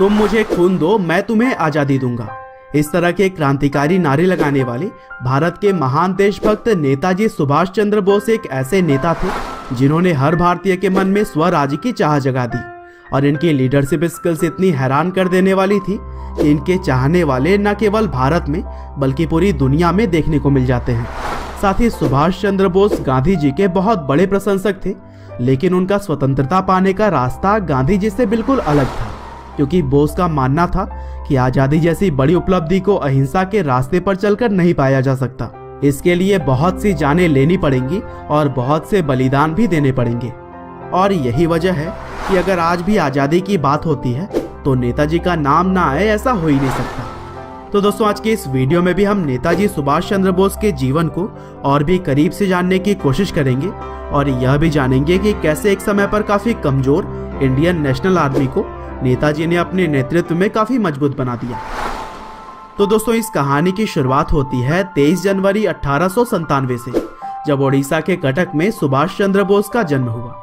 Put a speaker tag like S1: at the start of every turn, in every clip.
S1: तुम मुझे खून दो, मैं तुम्हें आजादी दूंगा। इस तरह के क्रांतिकारी नारे लगाने वाले भारत के महान देशभक्त नेताजी सुभाष चंद्र बोस एक ऐसे नेता थे जिन्होंने हर भारतीय के मन में स्वराज की चाह जगा दी। और इनकी लीडरशिप स्किल्स इतनी हैरान कर देने वाली थी कि इनके चाहने वाले न केवल भारत में बल्कि पूरी दुनिया में देखने को मिल जाते हैं। साथ ही सुभाष चंद्र बोस गांधी जी के बहुत बड़े प्रशंसक थे, लेकिन उनका स्वतंत्रता पाने का रास्ता गांधी जी से बिल्कुल अलग था, क्योंकि बोस का मानना था कि आजादी जैसी बड़ी उपलब्धि को अहिंसा के रास्ते पर चलकर नहीं पाया जा सकता। इसके लिए बहुत सी जानें लेनी पड़ेंगी और बहुत से बलिदान भी देने पड़ेंगे। और यही वजह है कि अगर आज भी आजादी की बात होती है तो नेताजी का नाम ना आए, ऐसा हो ही नहीं सकता। तो दोस्तों, आज के इस वीडियो में भी हम नेताजी सुभाष चंद्र बोस के जीवन को और भी करीब से जानने की कोशिश करेंगे और यह भी जानेंगे कि कैसे एक समय पर काफी कमजोर इंडियन नेशनल आर्मी को नेताजी ने अपने नेतृत्व में काफी मजबूत बना दिया। तो दोस्तों, इस कहानी की शुरुआत होती है 23 जनवरी 1897 से, जब ओडिशा के कटक में सुभाष चंद्र बोस का जन्म हुआ।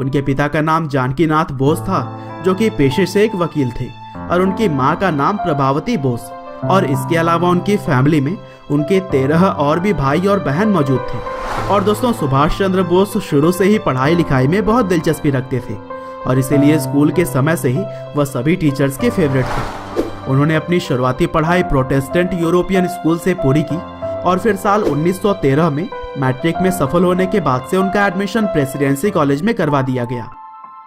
S1: उनके पिता का नाम जानकीनाथ बोस था, जो कि पेशे से एक वकील थे, और उनकी मां का नाम प्रभावती बोस। और इसके अलावा उनकी फैमिली में उनके 13 और भी भाई और बहन मौजूद थे। और दोस्तों, सुभाष चंद्र बोस शुरू से ही पढ़ाई लिखाई में बहुत दिलचस्पी रखते थे और इसीलिए स्कूल के समय से ही वह सभी टीचर्स के फेवरेट थे। उन्होंने अपनी शुरुआती पढ़ाई प्रोटेस्टेंट यूरोपियन स्कूल से पूरी की और फिर साल 1913 में मैट्रिक में सफल होने के बाद से उनका एडमिशन प्रेसिडेंसी कॉलेज में करवा दिया गया।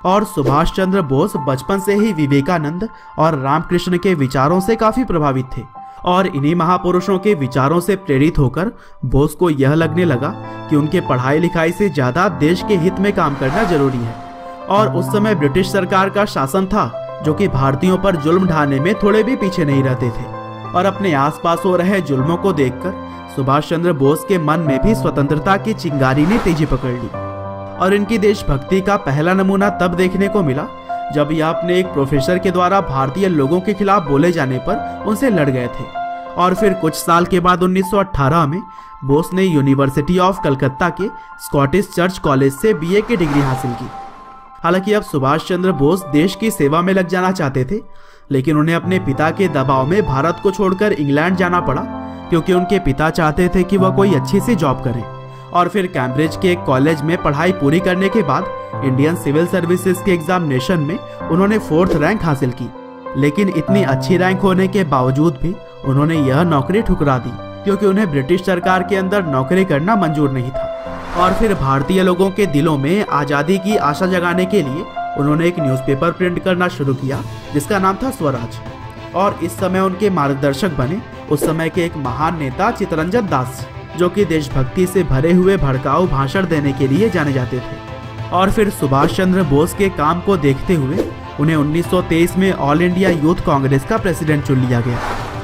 S1: और सुभाष चंद्र बोस बचपन से ही विवेकानंद और रामकृष्ण के विचारों से काफी प्रभावित थे और इन्हीं महापुरुषों के विचारों से प्रेरित होकर बोस को यह लगने लगा कि उनके पढ़ाई लिखाई से ज्यादा देश के हित में काम करना जरूरी है। और उस समय ब्रिटिश सरकार का शासन था, जो कि भारतीयों पर जुल्म ढाने में थोड़े भी पीछे नहीं रहते थे। और अपने आसपास हो रहे जुल्मों को देखकर सुभाष चंद्र बोस के मन में भी स्वतंत्रता की चिंगारी ने तेजी पकड़ ली। और इनकी देशभक्ति का पहला नमूना तब देखने को मिला जब यह अपने एक प्रोफेसर के द्वारा भारतीय लोगों के खिलाफ बोले जाने पर उनसे लड़ गए थे। और फिर कुछ साल के बाद 1918 में बोस ने यूनिवर्सिटी ऑफ कलकत्ता के स्कॉटिश चर्च कॉलेज से बीए की डिग्री हासिल की। हालांकि अब सुभाष चंद्र बोस देश की सेवा में लग जाना चाहते थे, लेकिन उन्हें अपने पिता के दबाव में भारत को छोड़कर इंग्लैंड जाना पड़ा, क्योंकि उनके पिता चाहते थे कि वह कोई अच्छी सी जॉब करें। और फिर कैम्ब्रिज के एक कॉलेज में पढ़ाई पूरी करने के बाद इंडियन सिविल सर्विसेज के एग्जामिनेशन में उन्होंने 4th रैंक हासिल की। लेकिन इतनी अच्छी रैंक होने के बावजूद भी उन्होंने यह नौकरी ठुकरा दी, क्योंकि उन्हें ब्रिटिश सरकार के अंदर नौकरी करना मंजूर नहीं था। और फिर भारतीय लोगों के दिलों में आजादी की आशा जगाने के लिए उन्होंने एक न्यूज़पेपर प्रिंट करना शुरू किया, जिसका नाम था स्वराज। और इस समय उनके मार्गदर्शक बने उस समय के एक महान नेता चित्तरंजन दास, जो कि देशभक्ति से भरे हुए भड़काऊ भाषण देने के लिए जाने जाते थे। और फिर सुभाष चंद्र बोस के काम को देखते हुए उन्हें 1923 में ऑल इंडिया यूथ कांग्रेस का प्रेसिडेंट चुन लिया गया।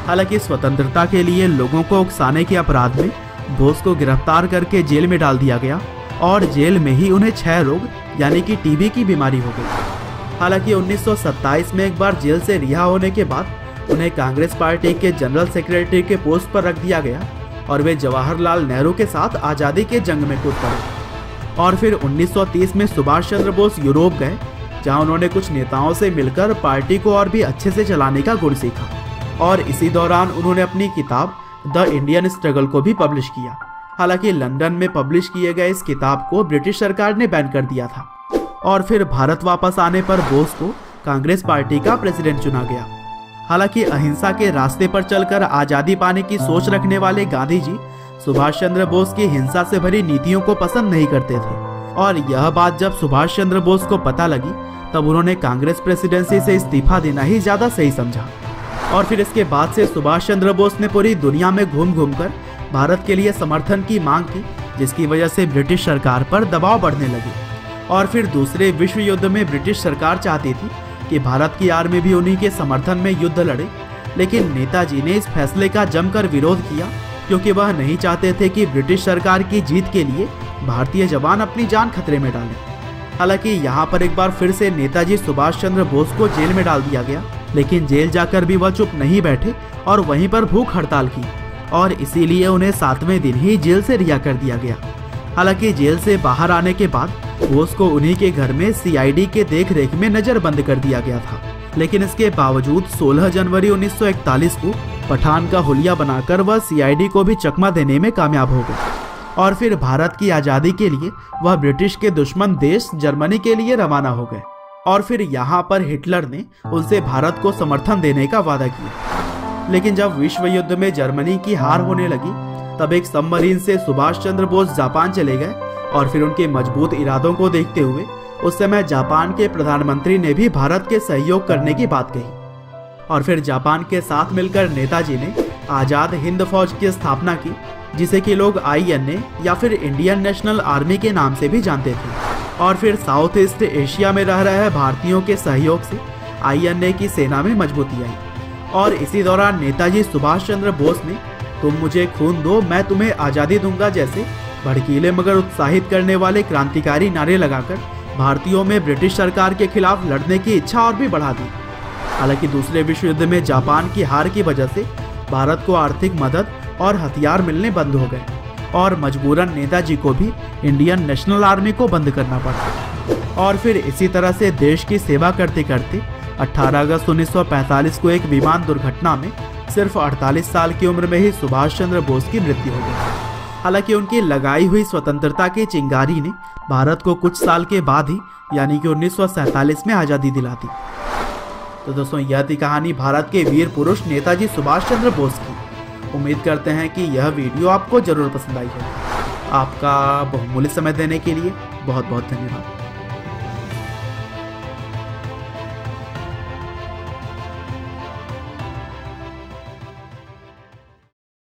S1: हालांकि स्वतंत्रता के लिए लोगों को उकसाने के अपराध में बोस को गिरफ्तार करके जेल में डाल दिया गया और जेल में ही उन्हें क्षय रोग यानी कि टीबी की बीमारी हो गई। हालांकि 1927 में एक बार जेल से रिहा होने के बाद उन्हें कांग्रेस पार्टी के जनरल सेक्रेटरी के पोस्ट पर रख दिया गया और वे जवाहरलाल नेहरू के साथ आज़ादी के जंग में कूद पड़े। और फिर 1930 में सुभाष चंद्र बोस यूरोप गए, जहां उन्होंने कुछ नेताओं से मिलकर पार्टी को और भी अच्छे से चलाने का गुण सीखा। और इसी दौरान उन्होंने अपनी किताब द इंडियन स्ट्रगल को भी पब्लिश किया। हालांकि लंदन में पब्लिश किए गए इस किताब को ब्रिटिश सरकार ने बैन कर दिया था। और फिर भारत वापस आने पर बोस को कांग्रेस पार्टी का प्रेसिडेंट चुना गया। हालांकि अहिंसा के रास्ते पर चलकर आजादी पाने की सोच रखने वाले गांधी जी सुभाष चंद्र बोस की हिंसा से भरी नीतियों को पसंद नहीं करते थे। और यह बात जब सुभाष चंद्र बोस को पता लगी, तब उन्होंने कांग्रेस प्रेसिडेंसी से इस्तीफा देना ही ज्यादा सही समझा। और फिर इसके बाद से सुभाष चंद्र बोस ने पूरी दुनिया में घूम घूम कर भारत के लिए समर्थन की मांग की, जिसकी वजह से ब्रिटिश सरकार पर दबाव बढ़ने लगे। और फिर दूसरे विश्व युद्ध में ब्रिटिश सरकार चाहती थी कि भारत की आर्मी भी उन्हीं के समर्थन में युद्ध लड़े, लेकिन नेताजी ने इस फैसले का जमकर विरोध किया, क्योंकि वह नहीं चाहते थे कि ब्रिटिश सरकार की जीत के लिए भारतीय जवान अपनी जान खतरे में डालें। हालांकि यहाँ पर एक बार फिर से नेताजी सुभाष चंद्र बोस को जेल में डाल दिया गया, लेकिन जेल जाकर भी वह चुप नहीं बैठे और वहीं पर भूख हड़ताल की और इसीलिए उन्हें 7वें दिन ही जेल से रिहा कर दिया गया। हालांकि जेल से बाहर आने के बाद बोस को उन्हीं के घर में सीआईडी के देखरेख में नजरबंद कर दिया गया था लेकिन इसके बावजूद 16 जनवरी 1941 को पठान का हुलिया बनाकर वह सीआईडी को भी चकमा देने में कामयाब हो गए और फिर भारत की आज़ादी के लिए वह ब्रिटिश के दुश्मन देश जर्मनी के लिए रवाना हो गए। और फिर यहाँ पर हिटलर ने उनसे भारत को समर्थन देने का वादा किया। लेकिन जब विश्व युद्ध में जर्मनी की हार होने लगी तब एक सबमरीन से सुभाष चंद्र बोस जापान चले गए और फिर उनके मजबूत इरादों को देखते हुए उस समय जापान के प्रधानमंत्री ने भी भारत के सहयोग करने की बात कही और फिर जापान के साथ मिलकर नेताजी ने आज़ाद हिंद फौज की स्थापना की, जिसे कि लोग INA या फिर इंडियन नेशनल आर्मी के नाम से भी जानते थे। और फिर साउथ ईस्ट एशिया में रह रहे भारतीयों के सहयोग से INA की सेना में मजबूती आई। और इसी दौरान नेताजी सुभाष चंद्र बोस ने तुम मुझे खून दो मैं तुम्हें आज़ादी दूंगा जैसे भड़कीले मगर उत्साहित करने वाले क्रांतिकारी नारे लगाकर भारतीयों में ब्रिटिश सरकार के खिलाफ लड़ने की इच्छा और भी बढ़ा दी। हालांकि दूसरे विश्व युद्ध में जापान की हार की वजह से भारत को आर्थिक मदद और हथियार मिलने बंद हो गए और मजबूरन नेताजी को भी इंडियन नेशनल आर्मी को बंद करना पड़ा। और फिर इसी तरह से देश की सेवा करते करते 18 अगस्त 1945 को एक विमान दुर्घटना में सिर्फ 48 साल की उम्र में ही सुभाष चंद्र बोस की मृत्यु हो गई। हालांकि उनकी लगाई हुई स्वतंत्रता की चिंगारी ने भारत को कुछ साल के बाद ही यानी कि 1947 में आज़ादी दिला दी। तो दोस्तों यह थी कहानी भारत के वीर पुरुष नेताजी सुभाष चंद्र बोस की। उम्मीद करते हैं कि यह वीडियो आपको जरूर पसंद आई होगी। आपका बहुमूल्य समय देने के लिए बहुत बहुत धन्यवाद।